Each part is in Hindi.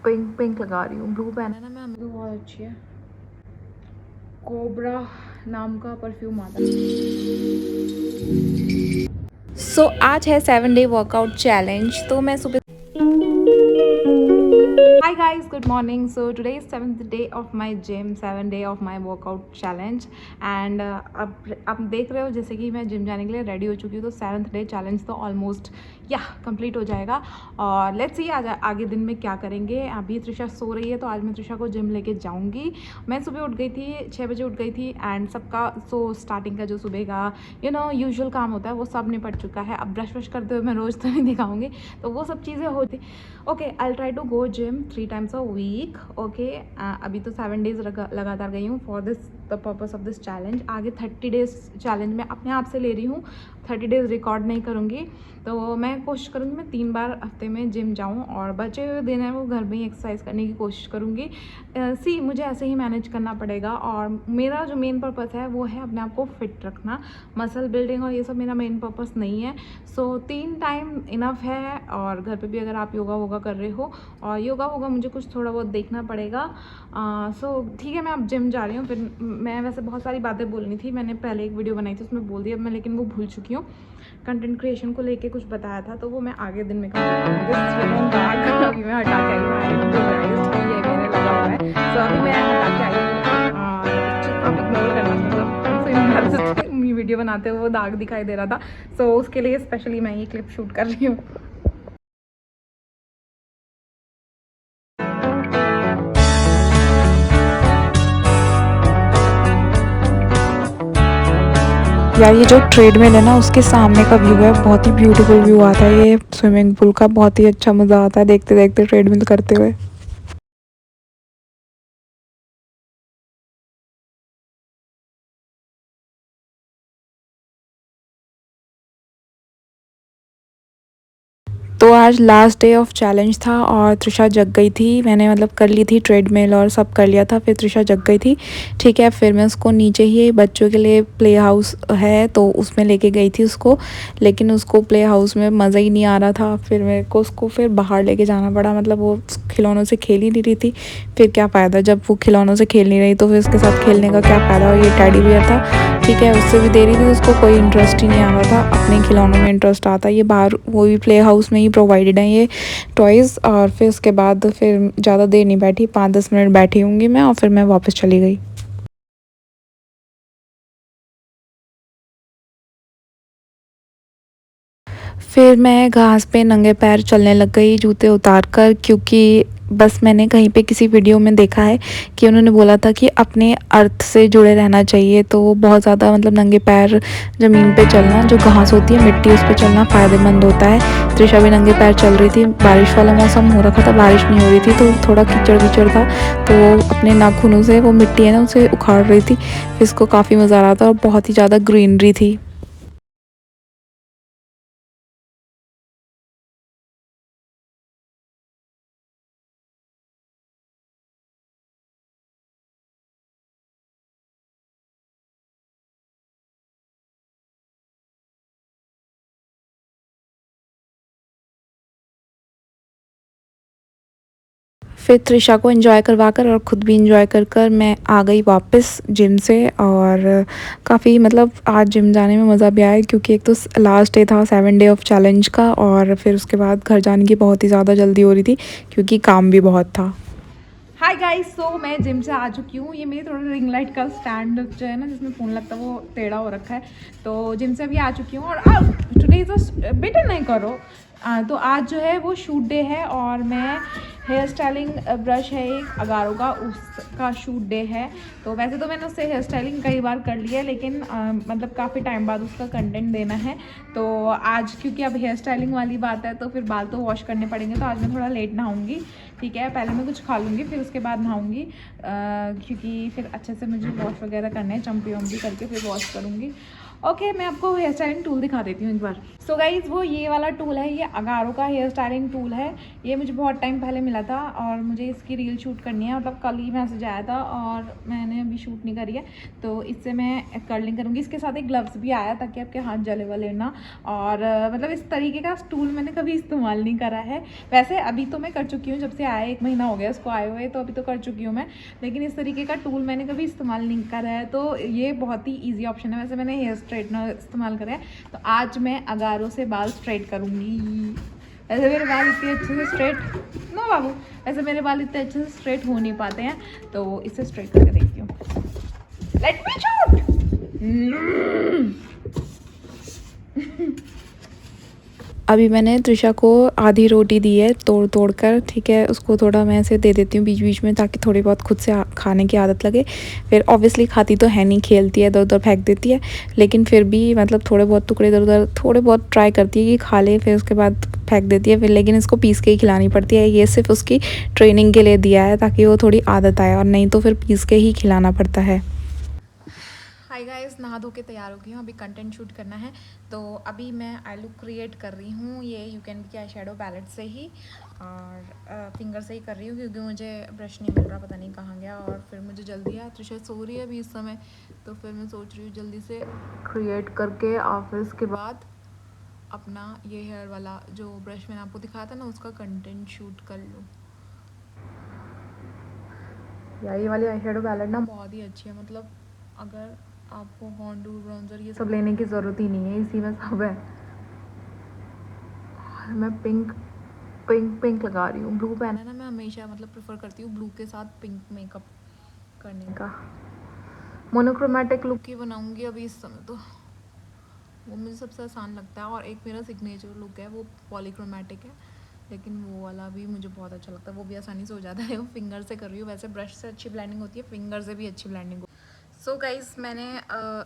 पिंक पिंक लगा रही हूँ। ब्लू पहना है ना मैं, हमें तो बहुत अच्छी है। कोबरा नाम का परफ्यूम आता है। सो आज है 7 डे वर्कआउट चैलेंज। तो मैं सुबह Hi guys, good morning. So today is 7th day of my gym, 7 day of my workout challenge and अब आप देख रहे हो जैसे कि मैं जिम जाने के लिए रेडी हो चुकी हूँ। तो 7th डे चैलेंज तो ऑलमोस्ट कंप्लीट हो जाएगा और लेट्स सी आज आगे दिन में क्या करेंगे। अभी त्रिशा सो रही है तो आज मैं त्रिशा को जिम लेके जाऊँगी। मैं सुबह उठ गई थी 6 बजे उठ गई थी एंड सबका स्टार्टिंग का जो सुबह का यूजुअल काम होता है वो सब निपट चुका है। अब ब्रश वश करते हुए मैं रोज़ तो नहीं दिखाऊंगी, तो वो सब चीज़ें होती। Okay, I try to go gym 3 times a week. Okay, अभी तो 7 days लगातार गई हूँ for this the purpose of this challenge. आगे 30 days चैलेंज मैं अपने आप से ले रही हूँ, 30 days रिकॉर्ड नहीं करूँगी। तो मैं कोशिश करूँगी मैं 3 बार हफ्ते में जिम जाऊँ और बचे हुए दिन है वो घर में ही एक्सरसाइज करने की कोशिश करूँगी। मुझे ऐसे ही मैनेज करना पड़ेगा और मेरा जो मेन पर्पस है वो है अपने आप को फिट रखना। मसल बिल्डिंग और ये सब मेरा मेन पर्पस नहीं है। 3 टाइम इनफ है। और घर पे भी अगर आप योगा वोगा कर रहे हो और योगा वोगा मुझे कुछ थोड़ा बहुत देखना पड़ेगा। ठीक है, मैं अब जिम जा रही हूँ। फिर मैं वैसे बहुत सारी बातें बोलनी थी, मैंने पहले एक वीडियो बनाई थी उसमें बोल दिया मैं, लेकिन वो भूल चुकी हूँ। कंटेंट क्रिएशन को लेके कुछ बताया था तो वो मैं आगे दिन में अभी मैं हटा के आई हूँ। ये मेरे लगा हुआ है, तो अभी मैं हटा के आई हूँ। आप इग्नोर करना, मतलब वीडियो बनाते हुए वो दाग दिखाई दे रहा था, सो उसके लिए स्पेशली मैं ये क्लिप शूट कर रही हूँ। यार ये जो ट्रेडमिल है ना उसके सामने का व्यू है, बहुत ही ब्यूटीफुल व्यू आता है ये स्विमिंग पूल का। बहुत ही अच्छा मज़ा आता है देखते देखते ट्रेडमिल करते हुए। तो आज लास्ट डे ऑफ चैलेंज था और त्रिशा जग गई थी। मैंने मतलब कर ली थी ट्रेडमिल और सब कर लिया था, फिर त्रिशा जग गई थी। ठीक है, फिर मैं उसको नीचे ही बच्चों के लिए प्ले हाउस है तो उसमें लेके गई थी उसको, लेकिन उसको प्ले हाउस में मज़ा ही नहीं आ रहा था। फिर मेरे को उसको फिर बाहर लेके जाना पड़ा, मतलब वो खिलौनों से खेल ही नहीं रही थी। फिर क्या फ़ायदा, जब वो खिलौनों से खेल नहीं रही तो फिर उसके साथ खेलने का क्या फ़ायदा। और ये टेडी बियर था, ठीक है, उससे भी दे रही थी, उसको कोई इंटरेस्ट ही नहीं आ रहा था। अपने खिलौनों में इंटरेस्ट आता है, ये बाहर वो भी प्ले हाउस में ही प्रोवाइडेड हैं ये टॉयज़। और फिर उसके बाद फिर ज़्यादा देर नहीं बैठी, 5-10 मिनट बैठी होंगी मैं और फिर मैं वापस चली गई। फिर मैं घास पे नंगे पैर चलने लग गई जूते उतार कर, क्योंकि बस मैंने कहीं पे किसी वीडियो में देखा है कि उन्होंने बोला था कि अपने अर्थ से जुड़े रहना चाहिए। तो बहुत ज़्यादा मतलब नंगे पैर ज़मीन पे चलना, जो घास होती है मिट्टी उस पर चलना फ़ायदेमंद होता है। त्रिशा भी नंगे पैर चल रही थी, बारिश वाला मौसम हो रखा था, बारिश नहीं हो रही थी तो थोड़ा कीचड़ कीचड़ था, तो वो अपने नाखूनों से वो मिट्टी है ना उसे उखाड़ रही थी। फिर इसको काफ़ी मज़ा आ रहा था और बहुत ही ज़्यादा ग्रीनरी थी। फिर त्रिशा को एंजॉय करवा कर और ख़ुद भी एंजॉय कर कर मैं आ गई वापस जिम से। और काफ़ी मतलब आज जिम जाने में मज़ा भी आया, क्योंकि एक तो लास्ट डे था 7 डे ऑफ चैलेंज का और फिर उसके बाद घर जाने की बहुत ही ज़्यादा जल्दी हो रही थी क्योंकि काम भी बहुत था। हाय गाइस, सो मैं जिम से आ चुकी हूँ। ये मेरी थोड़ा रिंग लाइट का स्टैंड जो है ना जिसमें फ़ोन लगता है वो टेढ़ा हो रखा है, तो जिम से अभी आ चुकी हूँ। और टुडे तो बेटर नहीं करो। तो आज जो है वो शूट डे है और मैं हेयर स्टाइलिंग ब्रश है एक अगारो का, उसका शूट डे है। तो वैसे तो मैंने उससे हेयर स्टाइलिंग कई बार कर ली है, लेकिन मतलब काफ़ी टाइम बाद उसका कंटेंट देना है। तो आज क्योंकि अब हेयर स्टाइलिंग वाली बात है तो फिर बाल तो वॉश करने पड़ेंगे, तो आज मैं थोड़ा लेट नहाऊंगी। ठीक है, पहले मैं कुछ खा लूँगी फिर उसके बाद नहाऊंगी, क्योंकि फिर अच्छे से मुझे वॉश वगैरह करना है, चम्पी वम्पी करके फिर वॉश करूँगी। ओके मैं आपको हेयर स्टाइलिंग टूल दिखा देती हूँ एक बार। सो गाइज वो ये वाला टूल है, ये अगारो का हेयर स्टाइलिंग टूल है। ये मुझे बहुत टाइम पहले मिला था और मुझे इसकी रील शूट करनी है, मतलब कल ही मैसेज आया था और मैंने अभी शूट नहीं करी है, तो इससे मैं कर्लिंग करूँगी। इसके साथ एक ग्लव्स भी आया ताकि आपके हाथ जले वाले ना। और मतलब इस तरीके का टूल मैंने कभी इस्तेमाल नहीं करा है। वैसे अभी तो मैं कर चुकी हूँ, जब से आया 1 महीना हो गया उसको आए हुए, तो अभी तो कर चुकी हूँ मैं, लेकिन इस तरीके का टूल मैंने कभी इस्तेमाल नहीं करा है। तो ये बहुत ही ईजी ऑप्शन है। वैसे मैंने हेयर स्ट्रेटनर इस्तेमाल करा है, तो आज मैं अगारो से बाल स्ट्रेट करूँगी। वैसे मेरे बाल इतने अच्छे से स्ट्रेट नो बाबू, वैसे मेरे बाल इतने अच्छे से स्ट्रेट हो नहीं पाते हैं, तो इसे स्ट्रेट करके देखती हूँ। Let me shoot. अभी मैंने त्रिशा को आधी रोटी दी है तोड़ तोड़ कर, ठीक है। उसको थोड़ा मैं ऐसे दे देती हूँ बीच बीच में ताकि थोड़ी बहुत खुद से खाने की आदत लगे। फिर ऑब्वियसली खाती तो है नहीं, खेलती है, इधर उधर फेंक देती है, लेकिन फिर भी मतलब थोड़े बहुत टुकड़े इधर उधर थोड़े बहुत ट्राई करती है कि खा ले, फिर उसके बाद फेंक देती है। फिर लेकिन इसको पीस के ही खिलानी पड़ती है। ये सिर्फ उसकी ट्रेनिंग के लिए दिया है ताकि वो थोड़ी आदत आए, और नहीं तो फिर पीस के ही खिलाना पड़ता है। हाय गाइस, नहा धो के तैयार हो गई हूँ, अभी कंटेंट शूट करना है। तो अभी मैं आई लुक क्रिएट कर रही हूँ, ये you can be eyeshadow palette से ही, और फिंगर से ही कर रही हूँ क्योंकि मुझे ब्रश नहीं मिल रहा, पता नहीं कहाँ गया। और फिर मुझे जल्दी है, त्रिशा सो रही है अभी इस समय, तो फिर मैं सोच रही हूँ जल्दी से क्रिएट करके और फिर उसके बाद अपना ये हेयर वाला जो ब्रश मैंने आपको दिखाया था ना, उसका कंटेंट शूट कर लूँ। यार ये वाली आई शेडो पैलेट ना बहुत ही अच्छी है, मतलब अगर आपको कॉन्टूर ब्राउन्जर ये सब लेने की ज़रूरत ही नहीं है, इसी में सब है। मैं पिंक पिंक पिंक लगा रही हूँ। ब्लू पहना है ना, मैं हमेशा मतलब प्रेफर करती हूँ ब्लू के साथ पिंक मेकअप करने का। मोनोक्रोमेटिक लुक ही बनाऊँगी अभी इस समय, तो वो मुझे सबसे आसान लगता है। और एक मेरा सिग्नेचर लुक है वो पॉलीक्रोमेटिक है, लेकिन वो वाला भी मुझे बहुत अच्छा लगता है, वो भी आसानी से हो जाता है। वो फिंगर से कर रही हूँ, वैसे ब्रश से अच्छी ब्लेंडिंग होती है, फिंगर से भी अच्छी ब्लेंडिंग। सो गाइस मैंने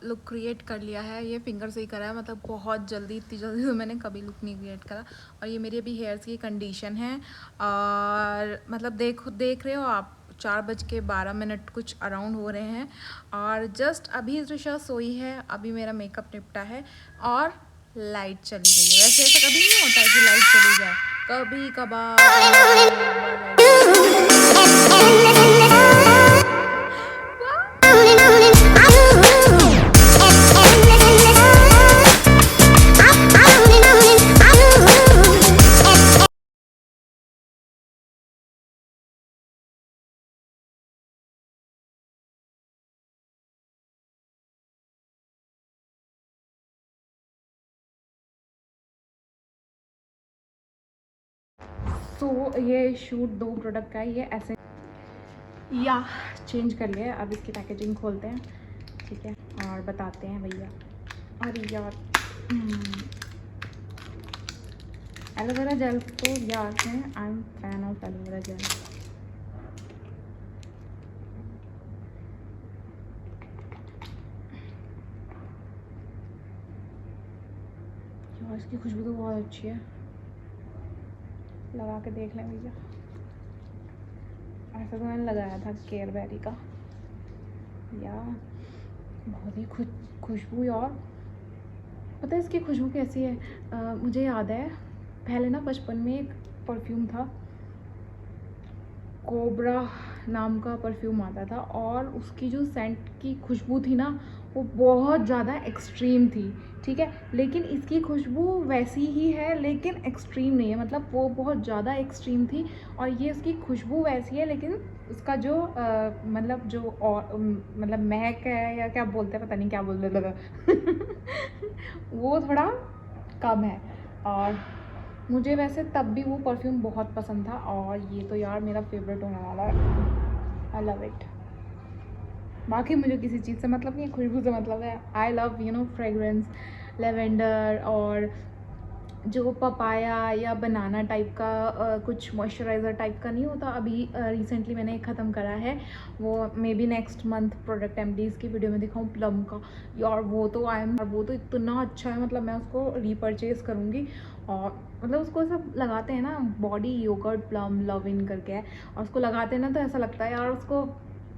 लुक क्रिएट कर लिया है, ये फिंगर से ही करा है, मतलब बहुत जल्दी, इतनी जल्दी तो मैंने कभी लुक नहीं क्रिएट करा। और ये मेरी अभी हेयर्स की कंडीशन है, और मतलब देख रहे हो आप 4:12 कुछ अराउंड हो रहे हैं, और जस्ट अभी त्रिशा सोई है, अभी मेरा मेकअप निपटा है और लाइट चली गई है। वैसे ऐसा कभी नहीं होता है कि लाइट चली जाए, कभी कभार तो ये शूट 2 प्रोडक्ट का है, ये ऐसे या चेंज कर लिया। अब इसकी पैकेजिंग खोलते हैं, ठीक है, और बताते हैं भैया। अरे यार एलोवेरा जेल तो यार है, I am fan of aloe vera gel. यार इसकी खुशबू तो बहुत अच्छी है, लगा के देख लें भैया। ऐसा तो मैंने लगाया था केयरबेरी का, यार बहुत ही खुशबू। यार पता है इसकी खुशबू कैसी है? मुझे याद है पहले ना बचपन में एक परफ्यूम था, कोबरा नाम का परफ्यूम आता था, और उसकी जो सेंट की खुशबू थी ना, वो बहुत ज़्यादा एक्सट्रीम थी, ठीक है। लेकिन इसकी खुशबू वैसी ही है लेकिन एक्सट्रीम नहीं है, मतलब वो बहुत ज़्यादा एक्सट्रीम थी, और ये इसकी खुशबू वैसी है, लेकिन उसका जो मतलब जो और मतलब महक है या क्या बोलते हैं, पता नहीं क्या बोलते लगा वो थोड़ा कम है। और मुझे वैसे तब भी वो परफ्यूम बहुत पसंद था, और ये तो यार मेरा फेवरेट होने वाला है। I love it. बाकी मुझे किसी चीज़ से मतलब नहीं है, खुशबू से मतलब है। आई लव फ्रेगरेंस, लेवेंडर, और जो पपाया या बनाना टाइप का कुछ मॉइस्चराइज़र टाइप का नहीं होता। अभी रिसेंटली मैंने एक ख़त्म करा है, वो maybe next month product MDs की वीडियो में दिखाऊँ, प्लम का। यार वो तो इतना अच्छा है, मतलब मैं उसको रीपरचेज़ करूँगी। और मतलब उसको सब लगाते हैं ना, बॉडी योगर्ट प्लम लव इन करके है, और उसको लगाते हैं ना तो ऐसा लगता है यार उसको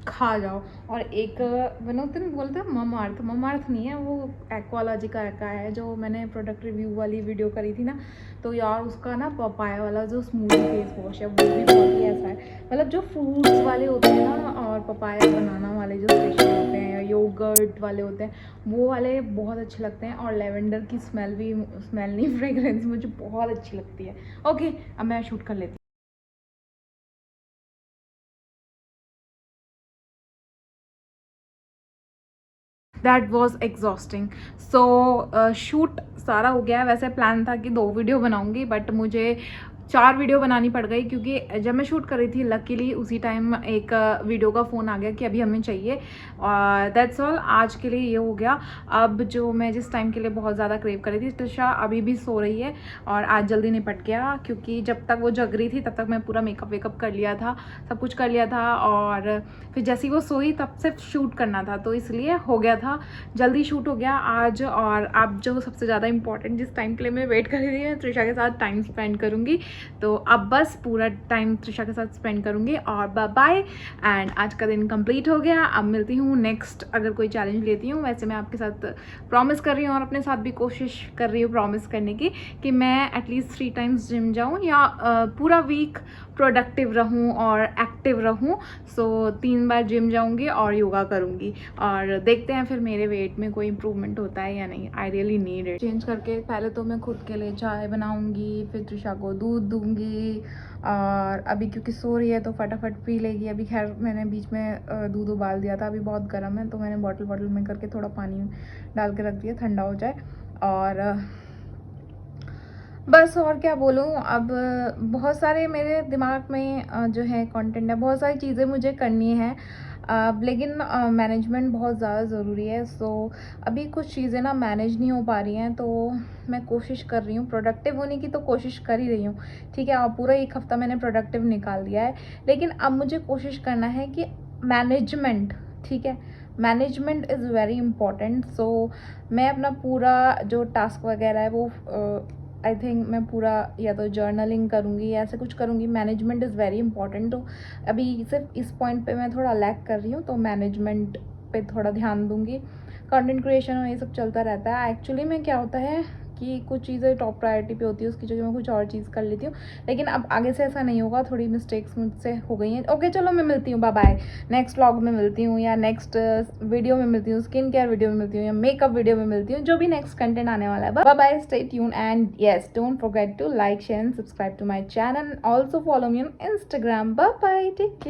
खा जाओ। और एक बनोते नहीं बोलते ममार्थ नहीं है वो, एक्वालॉजिका का है जो मैंने प्रोडक्ट रिव्यू वाली वीडियो करी थी ना, तो यार उसका ना पपाया वाला जो स्मूदी फेस वॉश है वो भी बहुत ही ऐसा है, मतलब जो फ्रूट्स वाले होते हैं ना और पपाया बनाना वाले जो स्पेशल होते हैं या योगर्ट वाले होते हैं वो वाले बहुत अच्छे लगते हैं। और लेवेंडर की स्मेल नहीं फ्रेगरेंस मुझे बहुत अच्छी लगती है। ओके, अब मैं शूट कर लेती हूँ। That was exhausting. So shoot सारा हो गया है। वैसे प्लान था कि 2 वीडियो बनाऊंगी बट मुझे 4 वीडियो बनानी पड़ गई क्योंकि जब मैं शूट कर रही थी लकीली उसी टाइम एक वीडियो का फ़ोन आ गया कि अभी हमें चाहिए। और दैट्स ऑल, आज के लिए ये हो गया। अब जो मैं जिस टाइम के लिए बहुत ज़्यादा क्रेव कर रही थी, त्रिशा अभी भी सो रही है और आज जल्दी निपट गया क्योंकि जब तक वो जग रही थी तब तक मैं पूरा मेकअप वेकअप कर लिया था, सब कुछ कर लिया था। और फिर जैसे ही वो सोई तब सिर्फ शूट करना था, तो इसलिए हो गया था, जल्दी शूट हो गया आज। और अब जो सबसे ज़्यादा इंपॉर्टेंट जिस टाइम के लिए मैं वेट कर रही थी, मैं त्रिशा के साथ टाइम स्पेंड करूँगी। तो अब बस पूरा टाइम त्रिशा के साथ स्पेंड करूँगी और बाय। एंड आज का दिन कंप्लीट हो गया। अब मिलती हूँ नेक्स्ट, अगर कोई चैलेंज लेती हूँ। वैसे मैं आपके साथ प्रॉमिस कर रही हूँ और अपने साथ भी कोशिश कर रही हूँ प्रॉमिस करने की कि मैं एटलीस्ट 3 टाइम्स जिम जाऊँ या पूरा वीक प्रोडक्टिव रहूँ और एक्टिव रहूँ। सो 3 बार जिम जाऊँगी और योगा करूँगी और देखते हैं फिर मेरे वेट में कोई इंप्रूवमेंट होता है या नहीं। I really need it. Change करके पहले तो मैं खुद के लिए चाय बनाऊँगी, फिर त्रिशा को दूध दूँगी और अभी क्योंकि सो रही है तो फटाफट पी लेगी। अभी खैर मैंने बीच में दूध उबाल दिया था, अभी बहुत गर्म है तो मैंने बॉटल में करके थोड़ा पानी डाल के रख दिया ठंडा हो जाए। और बस और क्या बोलूँ, अब बहुत सारे मेरे दिमाग में जो है कंटेंट है, बहुत सारी चीज़ें मुझे करनी है लेकिन मैनेजमेंट बहुत ज़्यादा ज़रूरी है। सो अभी कुछ चीज़ें ना मैनेज नहीं हो पा रही हैं, तो मैं कोशिश कर रही हूँ प्रोडक्टिव होने की, तो कोशिश कर ही रही हूँ। ठीक है, और पूरा 1 हफ़्ता मैंने प्रोडक्टिव निकाल दिया है, लेकिन अब मुझे कोशिश करना है कि मैनेजमेंट, ठीक है, मैनेजमेंट इज़ वेरी इंपॉर्टेंट। सो मैं अपना पूरा जो टास्क वगैरह है वो आई थिंक मैं पूरा या तो जर्नलिंग करूँगी या ऐसे कुछ करूँगी। Management is very important. तो अभी सिर्फ इस पॉइंट पे मैं थोड़ा लैक कर रही हूँ, तो मैनेजमेंट पे थोड़ा ध्यान दूँगी। कंटेंट क्रिएशन और ये सब चलता रहता है। एक्चुअली में क्या होता है कि कुछ चीज़ें टॉप प्रायोरिटी पे होती है, उसकी जगह मैं कुछ और चीज़ कर लेती हूँ, लेकिन अब आगे से ऐसा नहीं होगा। थोड़ी मिस्टेक्स मुझसे हो गई हैं। ओके चलो, मैं मिलती हूँ, बाय बाय। नेक्स्ट व्लॉग में मिलती हूँ या नेक्स्ट वीडियो में मिलती हूँ, स्किन केयर वीडियो में मिलती हूँ या मेकअप वीडियो में मिलती हूँ, जो भी नेक्स्ट कंटेंट आने वाला है। Bye bye, stay tune and yes, don't forget to like, share and subscribe to my channel. Also follow me on Instagram. Bye bye, take care.